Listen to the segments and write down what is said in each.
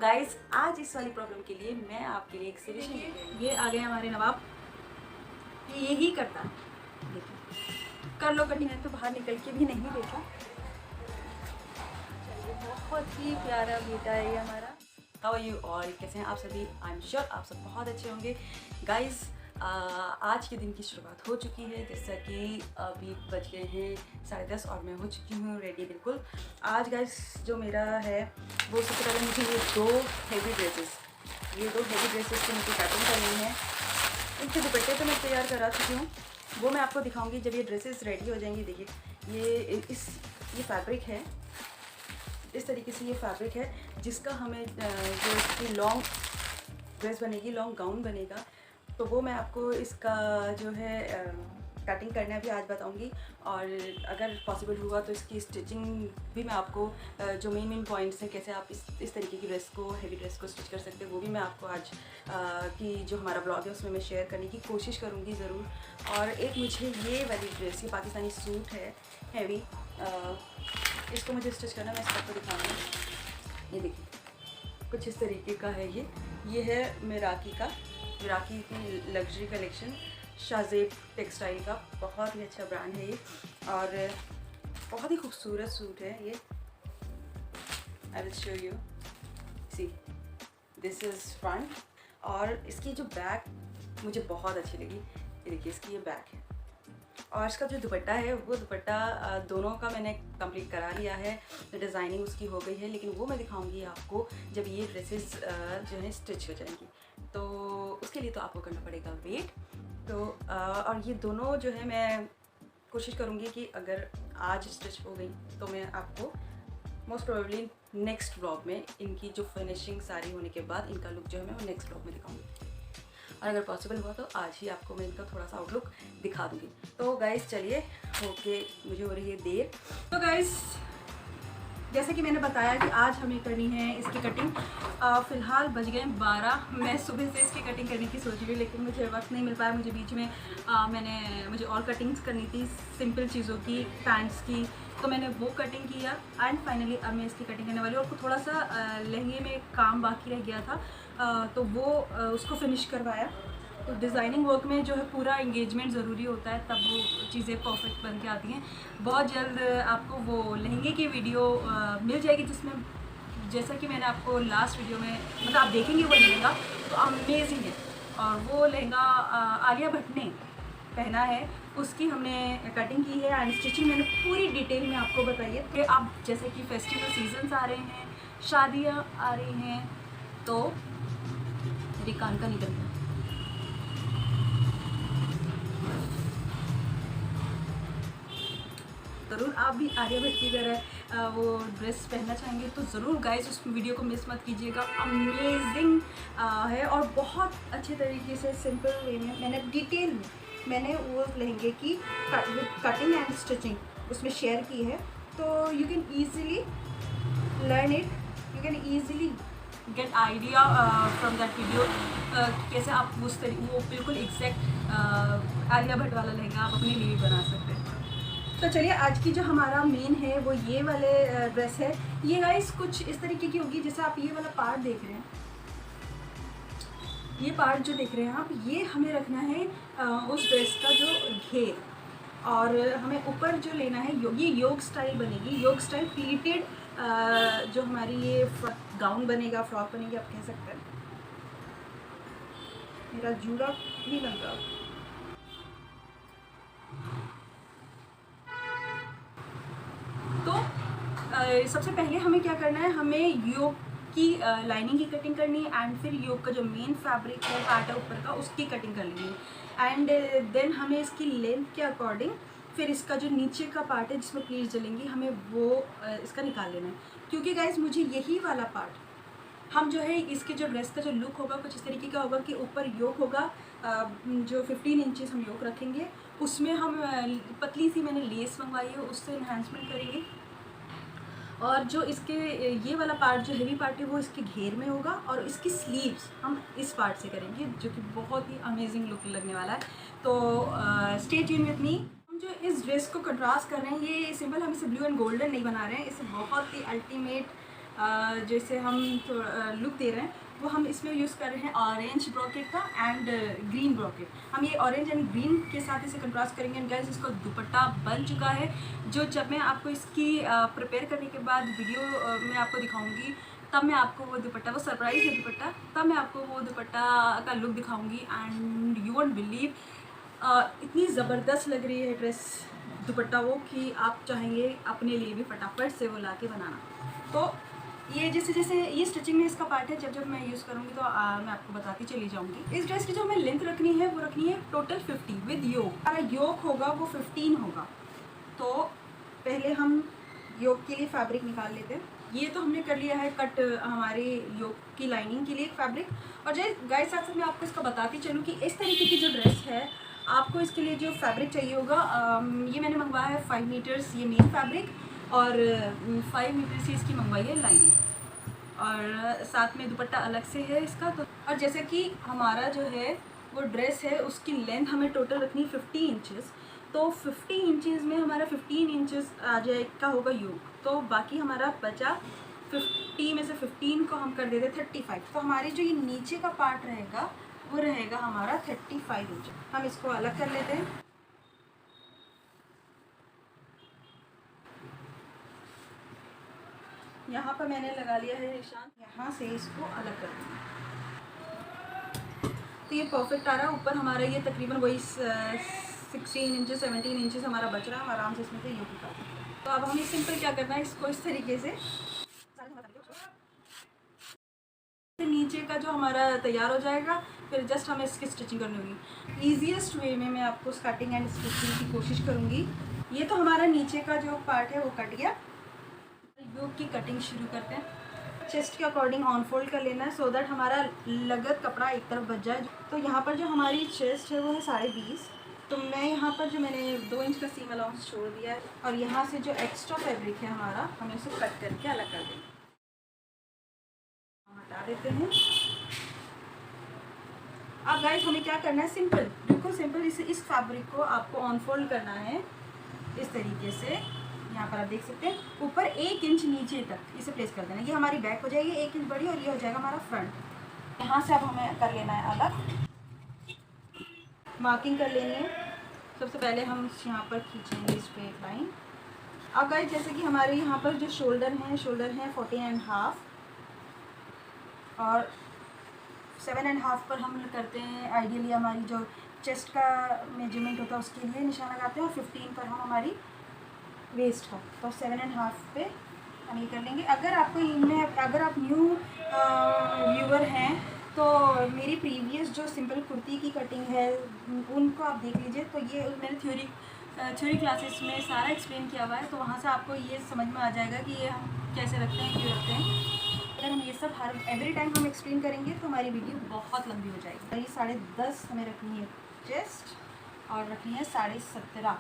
Guys आज इस वाली प्रॉब्लम के लिए मैं आपके लिए एक सोल्यूशन ये आ गए हमारे नवाब। ये यही करता है। देखिए कर लो कटिंग है तो बाहर निकल के भी नहीं देखा। बहुत ही प्यारा बेटा है ये हमारा। हाउ आर यू ऑल, कैसे हैं आप सभी। आई एम श्योर आप सब बहुत अच्छे होंगे। गाइस आज के दिन की शुरुआत हो चुकी है, जैसा कि अभी बज गए हैं 10:30 और मैं हो चुकी हूँ रेडी बिल्कुल। आज गाइस जो मेरा है वो सबसे पहले मुझे ये दो हेवी ड्रेसेस की मुझे कटिंग करनी है। इनके दुपट्टे तो मैं तैयार करा चुकी हूँ, वो मैं आपको दिखाऊंगी जब ये ड्रेसेस रेडी हो जाएंगी। देखिए ये फैब्रिक है, इस तरीके से ये फैब्रिक है जिसका हमें जो इसकी लॉन्ग ड्रेस बनेगी, लॉन्ग गाउन बनेगा, तो वो मैं आपको इसका जो है कटिंग करना भी आज बताऊंगी। और अगर पॉसिबल हुआ तो इसकी स्टिचिंग भी मैं आपको जो मेन पॉइंट्स हैं, कैसे आप इस तरीके की ड्रेस को, हेवी ड्रेस को स्टिच कर सकते हैं, वो भी मैं आपको आज की जो हमारा ब्लॉग है उसमें मैं शेयर करने की कोशिश करूँगी ज़रूर। और एक मुझे ये वाली ड्रेस, ये पाकिस्तानी सूट है हैवी, इसको मुझे स्टिच करना, मैं इसको आपको दिखाऊंगी। ये देखिए कुछ इस तरीके का है। ये है मिराकी की लग्जरी कलेक्शन, शाहजेब टेक्सटाइल का बहुत ही अच्छा ब्रांड है ये, और बहुत ही खूबसूरत सूट है ये। I will show you, see this is front, और इसकी जो बैक मुझे बहुत अच्छी लगी। ये देखिए इसकी ये बैक है, और इसका जो दुपट्टा है वो दुपट्टा दोनों का मैंने कंप्लीट करा लिया है, डिज़ाइनिंग उसकी हो गई है, लेकिन वो मैं दिखाऊंगी आपको जब ये ड्रेसेस जो है स्टिच हो जाएंगी। तो उसके लिए तो आपको करना पड़ेगा वेट। तो और ये दोनों जो है मैं कोशिश करूँगी कि अगर आज स्टिच हो गई तो मैं आपको मोस्ट प्रोबेबली नेक्स्ट ब्लॉग में इनकी जो फिनिशिंग सारी होने के बाद इनका लुक जो है मैं वो नेक्स्ट ब्लॉग में दिखाऊंगी। और अगर पॉसिबल हुआ तो आज ही आपको मैं इनका थोड़ा सा आउटलुक दिखा दूँगी। तो गाइस चलिए, ओके मुझे हो रही है देर। तो गाइस जैसे कि मैंने बताया कि आज हमें करनी है इसकी कटिंग। फ़िलहाल बज गए 12। मैं सुबह से इसकी कटिंग करने की सोच रही हूँ, लेकिन मुझे वक्त नहीं मिल पाया। मुझे बीच में मुझे और कटिंग्स करनी थी, सिंपल चीज़ों की, पैंट्स की, तो मैंने वो कटिंग किया। एंड फाइनली अब मैं इसकी कटिंग करने वाली हूँ। और थोड़ा सा लहंगे में काम बाकी रह गया था, तो वो उसको फिनिश करवाया। तो डिज़ाइनिंग वर्क में जो है पूरा इंगेजमेंट ज़रूरी होता है, तब वो चीज़ें परफेक्ट बन के आती हैं। बहुत जल्द आपको वो लहंगे की वीडियो मिल जाएगी, जिसमें जैसा कि मैंने आपको लास्ट वीडियो में, मतलब आप देखेंगे वो लहंगा तो अमेजिंग है। और वो लहंगा आलिया भट्ट ने पहना है, उसकी हमने कटिंग की है एंड स्टिचिंग मैंने पूरी डिटेल में आपको बताई है। कि अब जैसे कि फेस्टिवल सीजन्स आ रहे हैं, शादियाँ आ रही हैं, तो मेरी कान का निकल गया। ज़रूर आप भी आलिया भट्ट की तरह वो ड्रेस पहनना चाहेंगे तो ज़रूर गाइस उस वीडियो को मिस मत कीजिएगा। अमेजिंग है, और बहुत अच्छे तरीके से सिंपल वे में मैंने डिटेल में मैंने वो लहंगे की कटिंग एंड स्टिचिंग उसमें शेयर की है। तो you can easily learn it, you can easily get idea from that video, कैसे आप वो बिल्कुल एग्जैक्ट आलिया भट्ट वाला लहंगा आप अपने लिए बना सकते हैं। तो चलिए आज की जो हमारा मेन है वो ये वाले ड्रेस है। ये गाइस कुछ इस तरीके की होगी, जैसे आप ये वाला पार्ट देख रहे हैं, ये पार्ट जो देख रहे हैं आप, ये हमें रखना है उस ड्रेस का जो घेर, और हमें ऊपर जो लेना है ये योग स्टाइल बनेगी, योग स्टाइल प्लीटेड जो हमारी ये गाउन बनेगा, फ्रॉक बनेगी आप कह सकते हैं। मेरा जूड़ा नहीं लग रहा। तो सबसे पहले हमें क्या करना है, हमें योग की लाइनिंग की कटिंग करनी है, एंड फिर योग का जो मेन फैब्रिक है, पार्ट है ऊपर का, उसकी कटिंग करनी है। एंड देन हमें इसकी लेंथ के अकॉर्डिंग फिर इसका जो नीचे का पार्ट है जिसमें प्लीट्स जलेंगी, हमें वो इसका निकाल लेना है। क्योंकि गाइस मुझे यही वाला पार्ट, हम जो है इसके जो ड्रेस का जो लुक होगा कुछ इस तरीके का होगा कि ऊपर योक होगा, जो 15 इंचेस हम योक रखेंगे, उसमें हम पतली सी मैंने लेस मंगवाई है, उससे इन्हांसमेंट करेंगे। और जो इसके ये वाला पार्ट जो हेवी पार्ट है वो इसके घेर में होगा, और इसकी स्लीव्स हम इस पार्ट से करेंगे, जो कि बहुत ही अमेजिंग लुक लगने वाला है। तो स्टे ट्यून विद मी। हम जो इस ड्रेस को कंट्रास्ट कर रहे हैं, ये सिंपल हम इसे ब्लू एंड गोल्डन नहीं बना रहे हैं, इसे बहुत ही अल्टीमेट जैसे हम लुक दे रहे हैं वो हम इसमें यूज़ कर रहे हैं ऑरेंज ब्रोकेट का एंड ग्रीन ब्रोकेट। हम ये ऑरेंज एंड ग्रीन के साथ इसे कंट्रास्ट करेंगे। एंड गाइस इसका दुपट्टा बन चुका है, जो जब मैं आपको इसकी प्रिपेयर करने के बाद वीडियो में आपको दिखाऊंगी, तब मैं आपको वो दुपट्टा, वो सरप्राइज़ है दुपट्टा, तब मैं आपको वो दुपट्टा का लुक दिखाऊंगी। एंड यू वोंट बिलीव इतनी ज़बरदस्त लग रही है ड्रेस, दुपट्टा वो, कि आप चाहेंगे अपने लिए भी फटाफट से वो ला के बनाना। तो ये जैसे जैसे ये स्टिचिंग में इसका पार्ट है, जब जब मैं यूज़ करूँगी तो मैं आपको बताती चली जाऊँगी। इस ड्रेस की जो हमें लेंथ रखनी है वो रखनी है टोटल 50 विद योक। हमारा योक होगा वो 15 होगा। तो पहले हम योक के लिए फैब्रिक निकाल लेते हैं। ये तो हमने कर लिया है कट हमारे योक की लाइनिंग के लिए एक फैब्रिक। और जो गाइस साथ साथ मैं आपको इसका बताती चलूँ कि इस तरीके की जो ड्रेस है, आपको इसके लिए जो फैब्रिक चाहिए होगा, ये मैंने मंगवाया है 5 मीटर्स ये मेन फैब्रिक, और 5 मीटर से इसकी मंगवाई है लाइनिंग, और साथ में दुपट्टा अलग से है इसका। तो और जैसे कि हमारा जो है वो ड्रेस है, उसकी लेंथ हमें टोटल रखनी है 50 इंचेस। तो 50 इंचेस में हमारा 15 इंचेस आ जाएगा होगा योग, तो बाकी हमारा बचा 50 में से 15 को हम कर देते 35। तो हमारी जो ये नीचे का पार्ट रहेगा वो रहेगा हमारा 35 इंच। हम इसको अलग कर लेते हैं। यहाँ पर मैंने लगा लिया है निशान, यहाँ से इसको अलग कर देंगे। तो ये परफेक्ट आ रहा है। ऊपर हमारा ये तकरीबन वही 16 इंचेस 17 इंचेस हमारा बच रहा है। हम आराम से इसमें से ये निकाल देंगे। तो अब हमें सिंपल क्या करना है, इसको इस तरीके से नीचे का जो हमारा तैयार हो जाएगा, फिर जस्ट हमें इसकी स्टिचिंग करनी होगी। ईजीएस्ट वे में मैं आपको कटिंग एंड स्टिचिंग की कोशिश करूँगी। ये तो हमारा नीचे का जो पार्ट है वो कट गया। योक की कटिंग शुरू करते हैं। चेस्ट के अकॉर्डिंग ऑन फोल्ड कर लेना है, सो दैट हमारा लगत कपड़ा एक तरफ बच जाए। तो यहाँ पर जो हमारी चेस्ट है वो है 20.5। तो मैं यहाँ पर जो मैंने 2 इंच का सीम अलाउंस छोड़ दिया है, और यहाँ से जो एक्स्ट्रा फैब्रिक है हमारा, हमें उसे कट करके अलग कर देंगे। हटा देते हैं। अब गाइस हमें क्या करना है, सिंपल, बिल्कुल सिंपल, इस फैब्रिक को आपको ऑन फोल्ड करना है इस तरीके से। यहाँ पर आप देख सकते हैं ऊपर 1 इंच नीचे तक इसे प्लेस कर देना। ये हमारी बैक हो जाएगी 1 इंच बड़ी, और ये हो जाएगा हमारा फ्रंट। यहाँ से अब हमें कर लेना है अलग, मार्किंग कर लेनी है। सबसे पहले हम यहाँ पर खींचेंगे स्ट्रेट लाइन। अब गाइस जैसे कि हमारे यहाँ पर जो शोल्डर हैं 14.5, और 7.5 पर हम करते हैं आइडियली हमारी जो चेस्ट का मेजरमेंट होता है उसके लिए निशान लगाते हैं, और 15 पर हम हमारी वेस्ट का। तो 7.5 पे हम ये कर लेंगे। अगर आपको इनमें, अगर आप न्यू व्यूअर हैं तो मेरी प्रीवियस जो सिंपल कुर्ती की कटिंग है उनको आप देख लीजिए। तो ये मैंने थ्योरी क्लासेस में सारा एक्सप्लेन किया हुआ है, तो वहाँ से आपको ये समझ में आ जाएगा कि ये हम कैसे रखते हैं, क्यों रखते हैं। अगर हम ये सब हर एवरी टाइम हम एक्सप्लेन करेंगे तो हमारी वीडियो बहुत लंबी हो जाएगी। ये 10.5 हमें रखनी है चेस्ट, और रखनी है 17.5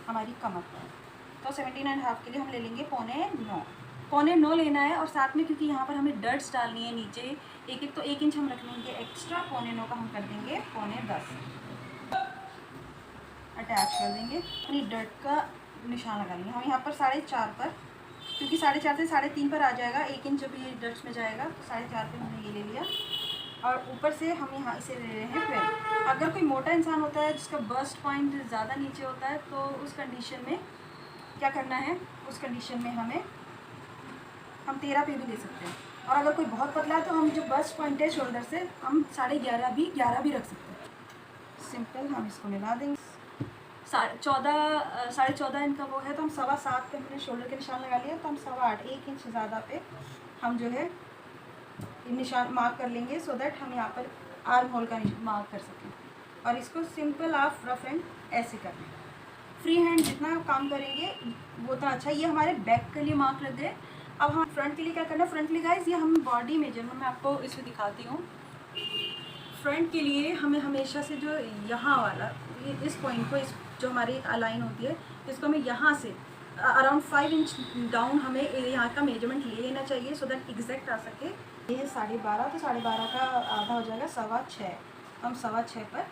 हमारी कमर पर। तो 17.5 के लिए हम ले लेंगे 8.25 लेना है। और साथ में क्योंकि यहाँ पर हमें डर्ट्स डालनी है नीचे, एक तो 1 इंच हम रख लेंगे एक्स्ट्रा, 8.25 का हम कर देंगे 9.10 अटैच कर देंगे। अपनी डर्ट का निशान लगा लेंगे हम यहाँ पर 4.5 पर, क्योंकि 4.5 से 3.5 पर आ जाएगा। 1 इंच जब ये डर्ट्स में जाएगा तो 4.5 पे हमने ये ले लिया, और ऊपर से हम यहाँ इसे ले रहे हैं 12। अगर कोई मोटा इंसान होता है जिसका बस्ट पॉइंट ज़्यादा नीचे होता है, तो उस कंडीशन में क्या करना है, उस कंडीशन में हम 13 पे भी ले सकते हैं। और अगर कोई बहुत पतला है तो हम जो बस्ट पॉइंट है शोल्डर से हम 11.5 भी रख सकते हैं। सिंपल हम इसको मिला देंगे। 14.5 इनका वो है, तो हम 7.25 पे हमने शोल्डर के निशान लगा लिया। तो हम 8.25 1 इंच ज़्यादा पे हम जो है निशान मार्क कर लेंगे, सो दैट हम यहाँ पर आर्म होल का मार्क कर सकें। और इसको सिंपल आप रफ एंड ऐसे कर लें। फ्री हैंड जितना काम करेंगे वो उतना अच्छा। ये हमारे बैक के लिए मार्क लग गए। अब हम फ्रंट के लिए क्या करना है, फ्रंट के लिए गाइस ये हम बॉडी मेजरमेंट में आपको इसमें दिखाती हूँ। फ्रंट के लिए हमें हमेशा से जो यहाँ वाला इस पॉइंट को, इस जो हमारी लाइन होती है, इसको हमें यहाँ से अराउंड 5 इंच डाउन हमें यहाँ का मेजरमेंट ले लेना चाहिए, सो दैट एग्जैक्ट आ सके। ये है 12.5, तो 12.5 का आधा हो जाएगा 6.25। हम 6.25 पर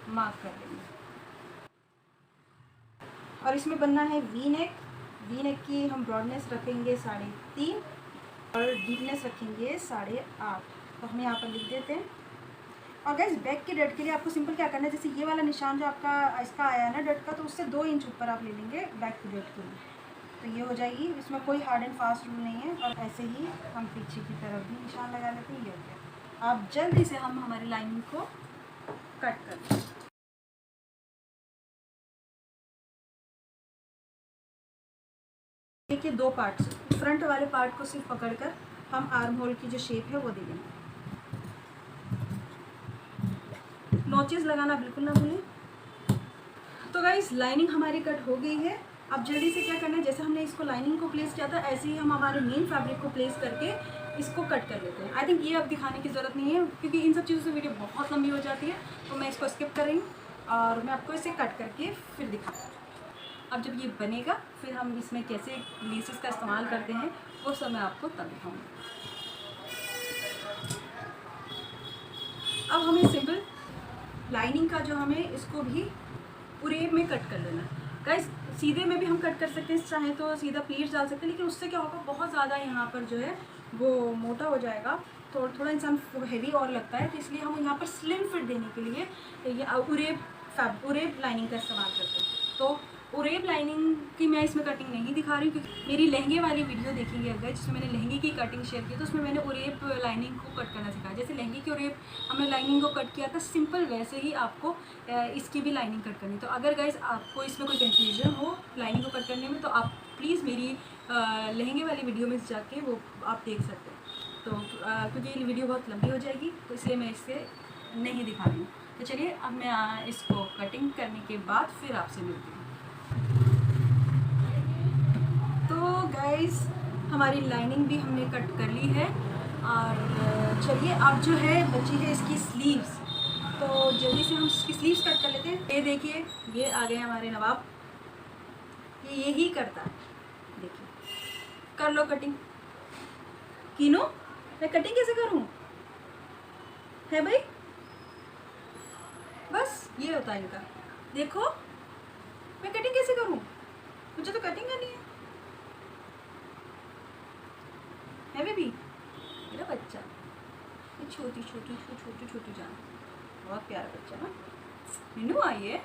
मार्क कर लेंगे। और इसमें बनना है वी नेक। वी नेक की हम ब्रॉडनेस रखेंगे 3.5, और डीपनेस रखेंगे 8.5। तो हम यहाँ पर लिख देते हैं। और गाइस बैक के डट के लिए आपको सिंपल क्या करना है, जैसे ये वाला निशान जो आपका इसका आया है ना डट का, तो उससे 2 इंच ऊपर आप ले लेंगे बैक के डट के लिए, तो ये हो जाएगी। इसमें कोई हार्ड एंड फास्ट रूल नहीं है। और ऐसे ही हम पीछे की तरफ भी निशान लगा लेते हैं। ये हो गया। अब जल्दी से हम हमारी लाइनिंग को कट कर दें। देखिए 2 पार्ट्स, फ्रंट वाले पार्ट को सिर्फ पकड़कर हम आर्म होल की जो शेप है वो दे देंगे। नोचेस लगाना बिल्कुल ना भूलें। तो गाइस लाइनिंग हमारी कट हो गई है। अब जल्दी से क्या करना है, जैसे हमने इसको लाइनिंग को प्लेस किया था ऐसे ही हम हमारे मेन फैब्रिक को प्लेस करके इसको कट कर लेते हैं। आई थिंक ये अब दिखाने की ज़रूरत नहीं है क्योंकि इन सब चीज़ों से वीडियो बहुत लंबी हो जाती है, तो मैं इसको स्किप कर रही हूँ और मैं आपको इसे कट करके फिर दिखाऊँ। अब जब ये बनेगा फिर हम इसमें कैसे लेसेस का इस्तेमाल करते हैं वो सब मैं आपको तब दिखाऊँगी। अब हमें सिंपल लाइनिंग का जो हमें इसको भी उरेब में कट कर लेना है। गाइस सीधे में भी हम कट कर सकते हैं, चाहे तो सीधा प्लीट्स डाल सकते हैं, लेकिन उससे क्या होगा बहुत ज़्यादा यहाँ पर जो है वो मोटा हो जाएगा, तो थोड़ा इंसान हेवी और लगता है। तो इसलिए हम यहाँ पर स्लिम फिट देने के लिए ये उरेब लाइनिंग का इस्तेमाल करते हैं। तो उरेब लाइनिंग की मैं इसमें कटिंग नहीं दिखा रही हूँ क्योंकि मेरी लहंगे वाली वीडियो देखेंगे अगर, जिसमें मैंने लहंगे की कटिंग शेयर की तो उसमें मैंने उरेब लाइनिंग को कट करना सिखाया। जैसे लहंगे की उरेब हमने लाइनिंग को कट किया था सिंपल, वैसे ही आपको इसकी भी लाइनिंग कट करनी। तो अगर गाइस आपको इसमें कोई कन्फ्यूजन हो लाइनिंग को कट करने में तो आप प्लीज़ मेरी लहंगे वाली वीडियो में जाके वो आप देख सकते हैं। तो क्योंकि ये वीडियो बहुत लंबी हो जाएगी तो इसलिए मैं इसे नहीं दिखा रही हूँ। तो चलिए अब मैं इसको कटिंग करने के बाद फिर आपसे मिलती हूँ। तो गाइस हमारी लाइनिंग भी हमने कट कर ली है और चलिए अब जो है बची है इसकी स्लीव्स, तो जल्दी से हम इसकी स्लीव्स कट कर लेते हैं। ये देखिए ये आ गए हमारे नवाब, ये यही करता है। देखिए कर लो कटिंग। कीनो मैं कटिंग कैसे करूं है भाई, बस ये होता है इनका। देखो मैं कटिंग कैसे करूं, मुझे तो कटिंग करनी है बेबी, मेरा बच्चा, ये छोटी छोटी छोटी छोटी जान, बहुत प्यारा बच्चा ना। नीनू आई है,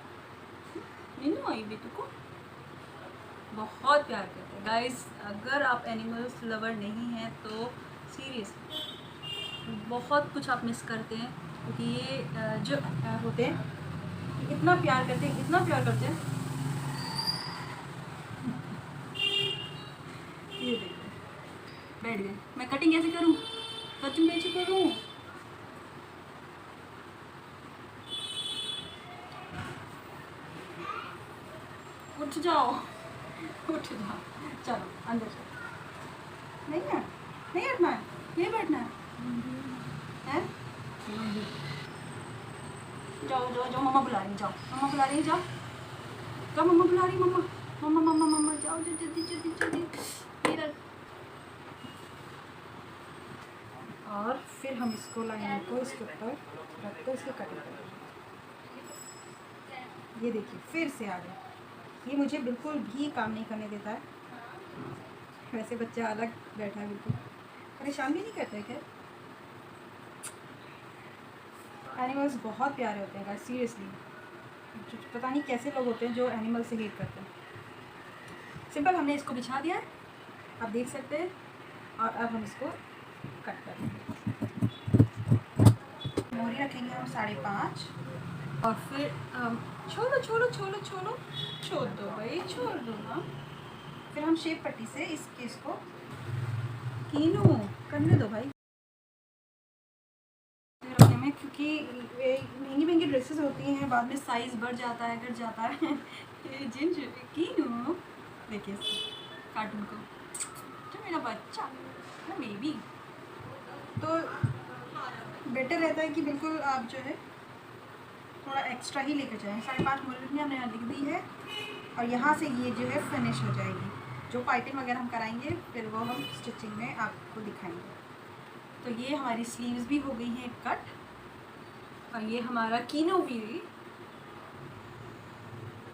नीनू आई बेटू को बहुत प्यार करते हैं। गाइस अगर आप एनिमल्स लवर नहीं हैं तो सीरियसली बहुत कुछ आप मिस करते हैं क्योंकि ये जो होते हैं इतना प्यार करते हैं, इतना प्यार करते हैं। ये देखिए बैठ गए। मैं कटिंग कैसे करूं, कटिंग कैसे करूं, उठ जाओ उठ जाओ, चलो अंदर चलो। नहीं है, नहीं हटना है, नहीं बैठना है, हैं? जाओ जाओ जाओ, मम्मा बुला रही, जाओ मम्मा बुला रही, जाओ जाओ मम्मा बुला रही, मम्मा मम्मा मम्मा मम्मा जाओ जल्दी जल्दी जल्दी इधर। और फिर हम इसको लाइन को इसके ऊपर रख कर इसको कटिंग करेंगे। ये देखिए फिर से आ गया, ये मुझे बिल्कुल भी काम नहीं करने देता है। वैसे बच्चा अलग बैठा है, बिल्कुल परेशान भी नहीं करता है। क्या एनिमल्स बहुत प्यारे होते हैं गाइस, सीरियसली पता नहीं कैसे लोग होते हैं जो एनिमल से हेट करते हैं। सिंपल हमने इसको बिछा दिया है, आप देख सकते हैं। और अब हम इसको कट कर देंगे। मोरी रखेंगे हम 5.5 और फिर छोड़ो छोड़ो छोड़ो छोड़ो छोड़ दो भाई, छोड़ दो ना। फिर हम शेप पट्टी से इसको कीनू करने दो भाई रखने में, क्योंकि महंगी महंगी ड्रेसेस होती हैं बाद में साइज़ बढ़ जाता है घट जाता है। ये जिन कीनू देखिए कार्टून को, तो मेरा बच्चा ना बेबी, तो बेटर रहता है कि बिल्कुल आप जो है थोड़ा एक्स्ट्रा ही लेकर जाएँ। 5.5 मोरी हमने यहाँ लिख दी है और यहाँ से ये जो है फिनिश हो जाएगी। जो पाइपिंग वगैरह हम कराएंगे फिर वो हम स्टिचिंग में आपको दिखाएंगे। तो ये हमारी स्लीव्स भी हो गई हैं कट और ये हमारा कीनो भी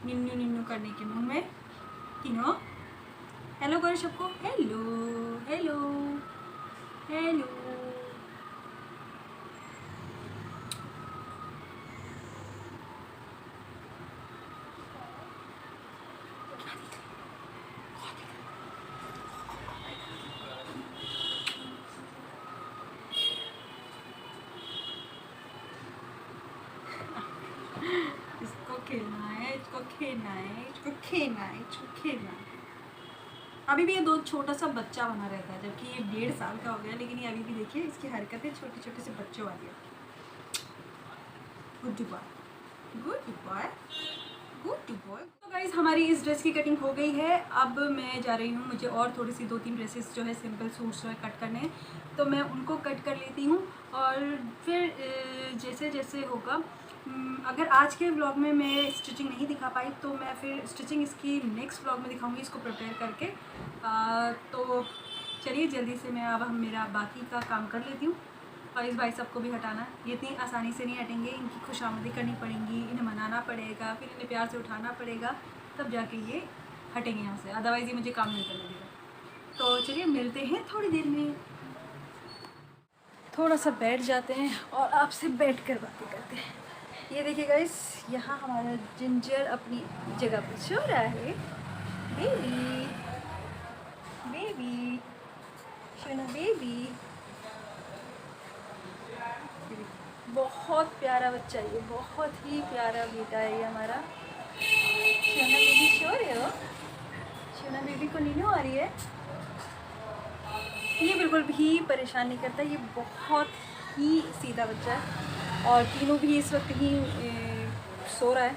निन्नू निन्नू करने के मुंह में कीनो हेलो करो सबको, हेलो हेलो हेलो। इसको खेलना है, इसको खेलना है, इसको खेलना है, इसको खेलना है। अभी भी ये दो छोटा सा बच्चा बना रहता है, जबकि ये 1.5 साल का हो गया, लेकिन ये अभी भी देखिए इसकी हरकतें छोटे छोटे से बच्चों वाली है। Good boy, good boy, good boy. तो गाइस हमारी इस ड्रेस की कटिंग हो गई है। अब मैं जा रही हूँ, मुझे और थोड़ी सी 2-3 ड्रेसेस जो है सिंपल सूट्स जो है कट करने हैं, तो मैं उनको कट कर लेती हूँ। और फिर जैसे जैसे होगा, अगर आज के व्लॉग में मैं स्टिचिंग नहीं दिखा पाई तो मैं फिर स्टिचिंग इसकी नेक्स्ट व्लॉग में दिखाऊंगी, इसको प्रिपेयर करके। तो चलिए जल्दी से मैं अब मेरा बाकी का काम कर लेती हूँ। और इस भाई सबको भी हटाना है, ये इतनी आसानी से नहीं हटेंगे, इनकी खुशामदी करनी पड़ेगी, इन्हें मनाना पड़ेगा, फिर इन्हें प्यार से उठाना पड़ेगा, तब जाके ये हटेंगे यहाँ से, अदरवाइज़ ये मुझे काम नहीं करने देगा। तो चलिए मिलते हैं थोड़ी देर में। थोड़ा सा बैठ जाते हैं और आपसे बैठ कर बातें करते हैं। ये देखिए गाइस, यहाँ हमारा जिंजर अपनी जगह पर सो रहा है। बेबी बेबी सोना बेबी, बहुत प्यारा बच्चा है ये, बहुत ही प्यारा बेटा है ये हमारा। सोना बेबी सो रहे हो? सोना बेबी को नींद आ रही है? ये बिल्कुल भी परेशान नहीं करता, ये बहुत ही सीधा बच्चा है। और तीनों भी इस वक्त ही सो रहा है।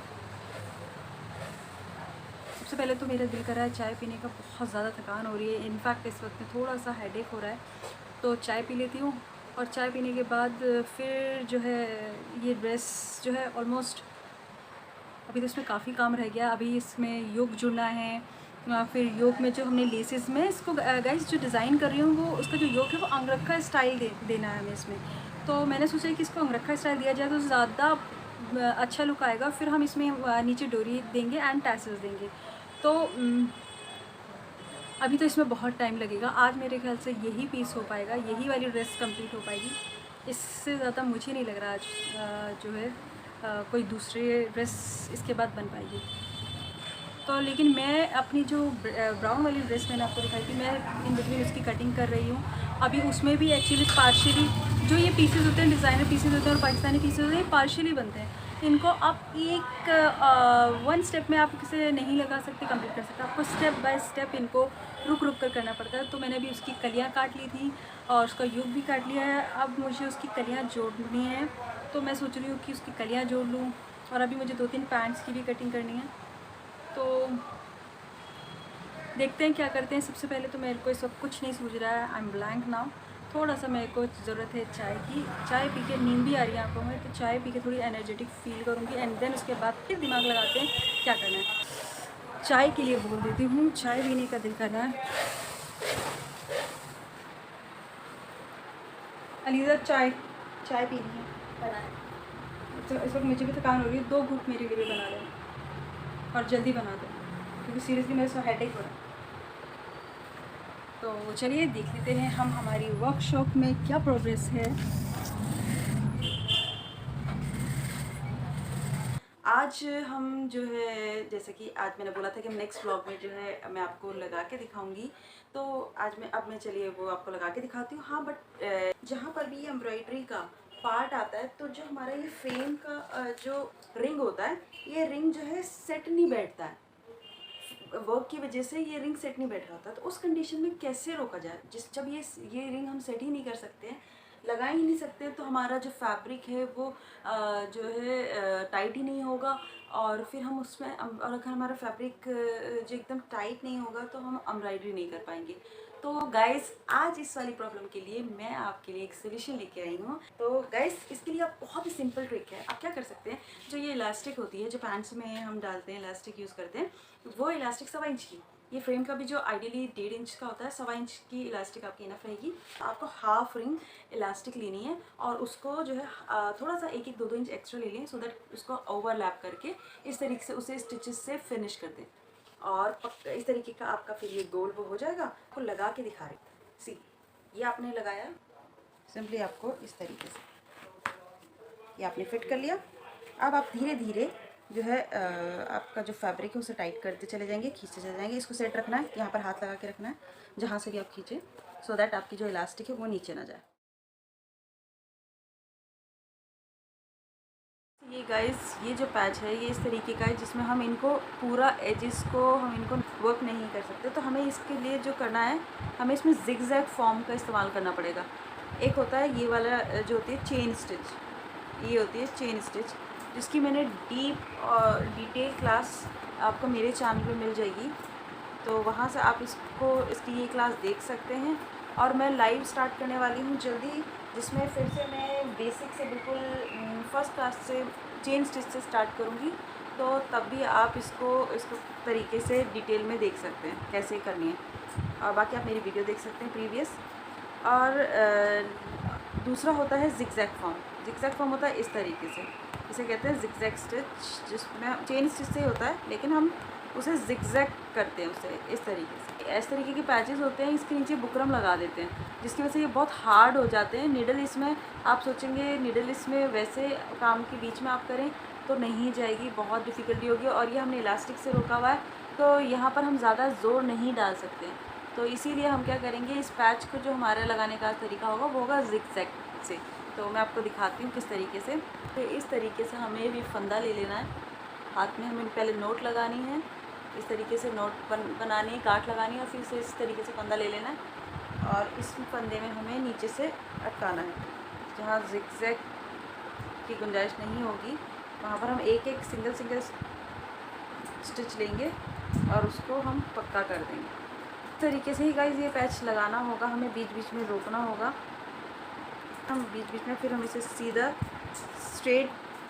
सबसे पहले तो मेरा दिल कर रहा है चाय पीने का, बहुत ज़्यादा थकान हो रही है। इनफैक्ट इस वक्त में थोड़ा सा हेडेक हो रहा है, तो चाय पी लेती हूँ। और चाय पीने के बाद फिर जो है ये ड्रेस जो है ऑलमोस्ट, अभी तो इसमें काफ़ी काम रह गया। अभी इसमें योग जुड़ना है, फिर योग में जो हमने लेसेस में इसको गाइस जो डिज़ाइन कर रही हूँ, वो उसका जो योग है वो अंगरखा स्टाइल देना है हमें इसमें। तो मैंने सोचा कि इसको अंगरखा स्टाइल दिया जाए तो ज़्यादा अच्छा लुक आएगा। फिर हम इसमें नीचे डोरी देंगे एंड टैसल्स देंगे। तो अभी तो इसमें बहुत टाइम लगेगा। आज मेरे ख्याल से यही पीस हो पाएगा, यही वाली ड्रेस कंप्लीट हो पाएगी। इससे ज़्यादा मुझे नहीं लग रहा आज जो है कोई दूसरी ड्रेस इसके बाद बन पाएगी। तो लेकिन मैं अपनी जो ब्राउन वाली ड्रेस मैंने आपको दिखाई थी, मैं इन बिटवीन उसकी कटिंग कर रही हूँ। अभी उसमें भी एक्चुअली पार्शियली जो ये पीसेस होते हैं, डिज़ाइनर पीसेस होते हैं और पाकिस्तानी पीसेस होते हैं, ये पार्शियली बनते हैं। इनको आप एक 1 स्टेप में आप किसे नहीं लगा सकते, कंप्लीट कर सकते। आपको स्टेप बाय स्टेप इनको रुक रुक कर करना पड़ता है। तो मैंने अभी उसकी कलियाँ काट ली थी और उसका योग भी काट लिया है। अब मुझे उसकी कलियाँ जोड़नी है, तो मैं सोच रही हूँ कि उसकी कलियाँ जोड़ लूँ। और अभी मुझे 2-3 पैंट्स की भी कटिंग करनी है, तो देखते हैं क्या करते हैं। सबसे पहले तो मेरे को इस वक्त कुछ नहीं सूझ रहा है, आई एम ब्लैंक नाउ। थोड़ा सा मेरे को ज़रूरत है चाय की। चाय पी के नींद भी आ रही है आंखों में, तो चाय पी के थोड़ी एनर्जेटिक फील करूँगी एंड देन उसके बाद फिर दिमाग लगाते हैं क्या करना है। चाय के लिए बोल देती हूँ, चाय पीने का दिल कर रहा है। अलीज़ा चाय पीनी है, बनाए। तो इस वक्त मुझे भी थकान हो रही है, 2 घूंट मेरे लिए भी बना दें और जल्दी बना दें, क्योंकि सीरियसली मेरे से हेडेक हो रहा है। तो चलिए देख लेते हैं हम हमारी वर्कशॉप में क्या प्रोग्रेस है। आज हम जो है, जैसे कि आज मैंने बोला था कि नेक्स्ट व्लॉग में जो है मैं आपको लगा के दिखाऊंगी, तो आज मैं चलिए वो आपको लगा के दिखाती हूँ। हाँ, बट जहाँ पर भी ये एम्ब्रॉयडरी का पार्ट आता है, तो जो हमारा ये फ्रेम का जो रिंग होता है, ये रिंग जो है सेट नहीं बैठता है। वर्क की वजह से ये रिंग सेट नहीं बैठ रहा था। तो उस कंडीशन में कैसे रोका जाए, जब ये रिंग हम सेट ही नहीं कर सकते हैं, लगा ही नहीं सकते, तो हमारा जो फैब्रिक है वो जो है टाइट ही नहीं होगा। और फिर हम उसमें और अगर हमारा फैब्रिक जो एकदम टाइट नहीं होगा तो हम एम्ब्रॉयडरी नहीं कर पाएंगे। तो गाइस आज इस वाली प्रॉब्लम के लिए मैं आपके लिए एक सोल्यूशन लेके आई हूँ। तो गाइस इसके लिए आप बहुत ही सिंपल ट्रिक है, आप क्या कर सकते हैं, जो ये इलास्टिक होती है, जो पैंट्स में हम डालते हैं इलास्टिक यूज़ करते हैं, वो इलास्टिक 1.25 इंच की, ये फ्रेम का भी जो आइडियली 1.5 इंच का होता है, 1.25 इंच की इलास्टिक आपकी इनफ रहेगी। आपको हाफ रिंग इलास्टिक लेनी है और उसको जो है थोड़ा सा 1-1, 2-2 इंच एक्स्ट्रा ले लें, सो दैट उसको ओवरलैप करके इस तरीके से उसे स्टिचेस से फिनिश कर दें। और इस तरीके का आपका फिर ये गोल वो हो जाएगा। आपको लगा के दिखा रही सी, ये आपने लगाया, सिंपली आपको इस तरीके से ये आपने फिट कर लिया। अब आप धीरे धीरे जो है आपका जो फैब्रिक है उसे टाइट करते चले जाएंगे, खींचते चले जाएंगे। इसको सेट रखना है, यहाँ पर हाथ लगा के रखना है जहाँ से भी आप खींचे, सो दैट आपकी जो इलास्टिक है वो नीचे ना जाए। ये गाइस, ये जो पैच है ये इस तरीके का है जिसमें हम इनको पूरा एजेस को हम इनको वर्क नहीं कर सकते, तो हमें इसके लिए जो करना है, हमें इसमें जिगजैग फॉर्म का इस्तेमाल करना पड़ेगा। एक होता है ये वाला जो होती है चेन स्टिच, ये होती है चेन स्टिच, जिसकी मैंने डीप और डिटेल क्लास आपको मेरे चैनल पे मिल जाएगी, तो वहाँ से आप इसकी ये क्लास देख सकते हैं। और मैं लाइव स्टार्ट करने वाली हूँ जल्दी, जिसमें फिर से मैं बेसिक से बिल्कुल फर्स्ट क्लास से चेन स्टिच से स्टार्ट करूँगी, तो तब भी आप इसको तरीके से डिटेल में देख सकते हैं कैसे करनी है। और बाकी आप मेरी वीडियो देख सकते हैं प्रीवियस। और दूसरा होता है जिगजैग फॉर्म। जिगजैग फॉर्म होता है इस तरीके से, इसे कहते हैं जिगजैग स्टिच, जिसमें चेन स्टिच से होता है लेकिन हम उसे जिगजैग करते हैं उसे इस तरीके से। इस तरीके के पैचेस होते हैं, इसके नीचे बुकरम लगा देते हैं, जिसकी वजह से ये बहुत हार्ड हो जाते हैं। निडल इसमें आप सोचेंगे निडल इसमें वैसे काम के बीच में आप करें तो नहीं जाएगी, बहुत डिफ़िकल्टी होगी। और ये हमने इलास्टिक से रोका हुआ है, तो यहाँ पर हम ज़्यादा ज़ोर नहीं डाल सकते, तो इसीलिए हम क्या करेंगे, इस पैच को जो हमारा लगाने का तरीका होगा वो होगा जिगजैग से। तो मैं आपको दिखाती हूँ किस तरीके से। तो इस तरीके से हमें भी फंदा ले लेना है, हाथ में हमें पहले नोट लगानी है, इस तरीके से नोट बनानी है, गांठ लगानी है, और फिर से इस तरीके से फंदा ले लेना है और इस फंदे में हमें नीचे से अटकाना है। जहाँ जिगजैग की गुंजाइश नहीं होगी वहाँ पर हम एक एक सिंगल स्टिच लेंगे और उसको हम पक्का कर देंगे। इस तरीके से ही गाइस ये पैच लगाना होगा, हमें बीच बीच में रोकना होगा, हम बीच बीच में फिर हम इसे सीधा स्ट्रेट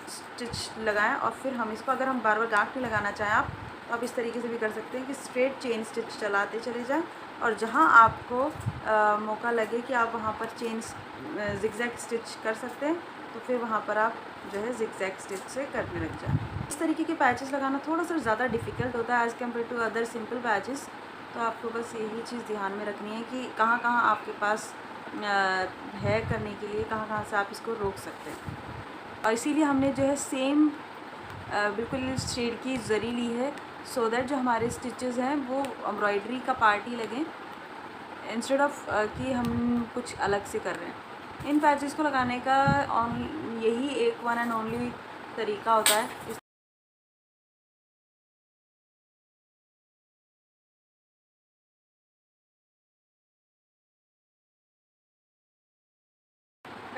स्टिच लगाएं। और फिर हम इसको, अगर हम बार बार गांठ नहीं लगाना चाहें आप, तो आप इस तरीके से भी कर सकते हैं कि स्ट्रेट चेन स्टिच चलाते चले जाएं, और जहां आपको मौका लगे कि आप वहां पर चेन जिगजैग स्टिच कर सकते हैं, तो फिर वहां पर आप जो है जिगजैग स्टिच से करने लग जाएं। इस तरीके के पैचेस लगाना थोड़ा सा ज़्यादा डिफ़िकल्ट होता है as compare to other simple patches, तो आपको बस यही चीज़ ध्यान में रखनी है कि कहाँ कहाँ आपके पास है करने के लिए, कहाँ कहाँ से आप इसको रोक सकते हैं। और इसीलिए हमने जो है सेम बिल्कुल शेड की जरी ली है, सो दैट जो हमारे स्टिचेस हैं वो एम्ब्रॉयडरी का पार्ट ही लगें, इंस्टेड ऑफ कि हम कुछ अलग से कर रहे हैं। इन पैचेस को लगाने का यही एक वन एंड ओनली तरीका होता है।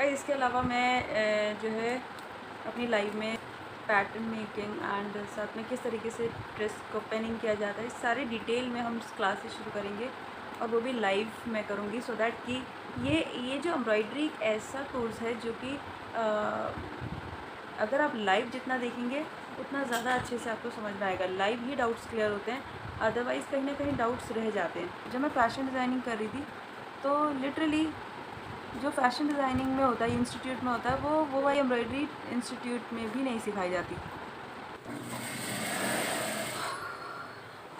इसके अलावा मैं जो है अपनी लाइफ में पैटर्न मेकिंग एंड साथ में किस तरीके से ड्रेस को पेनिंग किया जाता है, इस सारे डिटेल में हम क्लास से शुरू करेंगे, और वो भी लाइव में करूँगी, सो दैट कि ये जो एम्ब्रॉयडरी एक ऐसा कोर्स है जो कि अगर आप लाइव जितना देखेंगे उतना ज़्यादा अच्छे से आपको समझ में आएगा। लाइव ही डाउट्स क्लियर होते हैं, अदरवाइज़ कहीं ना कहीं डाउट्स रह जाते हैं। जब मैं फैशन डिज़ाइनिंग कर रही थी तो लिटरली जो फैशन डिज़ाइनिंग में होता है, इंस्टीट्यूट में होता है, वो वाली एम्ब्रॉयडरी इंस्टीट्यूट में भी नहीं सिखाई जाती।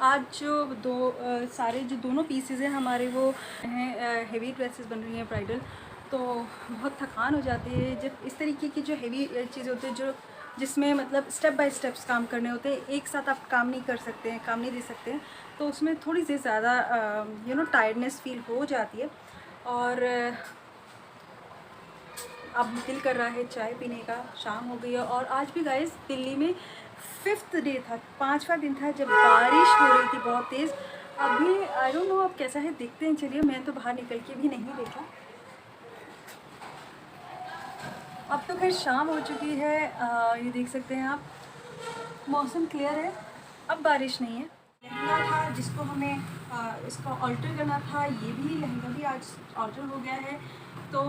आज जो सारे जो दोनों पीसेज हैं हमारे वो हैं हेवी ड्रेसेस बन रही हैं ब्राइडल, तो बहुत थकान हो जाती है जब इस तरीके की जो हेवी चीज़ होती है, जो जिसमें मतलब स्टेप बाय स्टेप्स काम करने होते हैं, एक साथ आप काम नहीं कर सकते हैं, काम नहीं दे सकते हैं, तो उसमें थोड़ी सी ज़्यादा टायर्डनेस फील हो जाती है। और अब दिल कर रहा है चाय पीने का, शाम हो गई है। और आज भी गाइस दिल्ली में 5th डे था, 5वां दिन था जब बारिश हो रही थी बहुत तेज़। अभी आई डोंट नो अब कैसा है, देखते हैं। चलिए, मैं तो बाहर निकल के भी नहीं देखा। अब तो खैर शाम हो चुकी है, ये देख सकते हैं आप, मौसम क्लियर है, अब बारिश नहीं है। लहंगा था जिसको हमें इसको ऑल्टर करना था, ये भी लहंगा भी आज ऑल्टर हो गया है। तो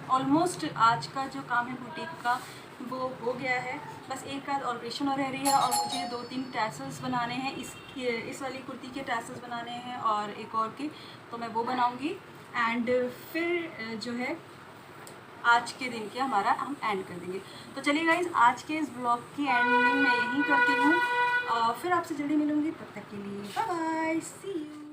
ऑलमोस्ट आज का जो काम है बुटीक का वो हो गया है, बस एक आध ऑल्ट्रेशन और रह रही है। और मुझे 2-3 टैसल्स बनाने हैं, इस वाली कुर्ती के टैसल्स बनाने हैं और एक और के, तो मैं वो बनाऊंगी। एंड फिर जो है आज के दिन के हमारा हम एंड कर देंगे। तो चलिए गाइज, आज के इस ब्लॉग की एंडिंग मैं यहीं करती हूँ, फिर आपसे जल्दी मिलूँगी, तब तक के लिए बाय बाय, सी यू।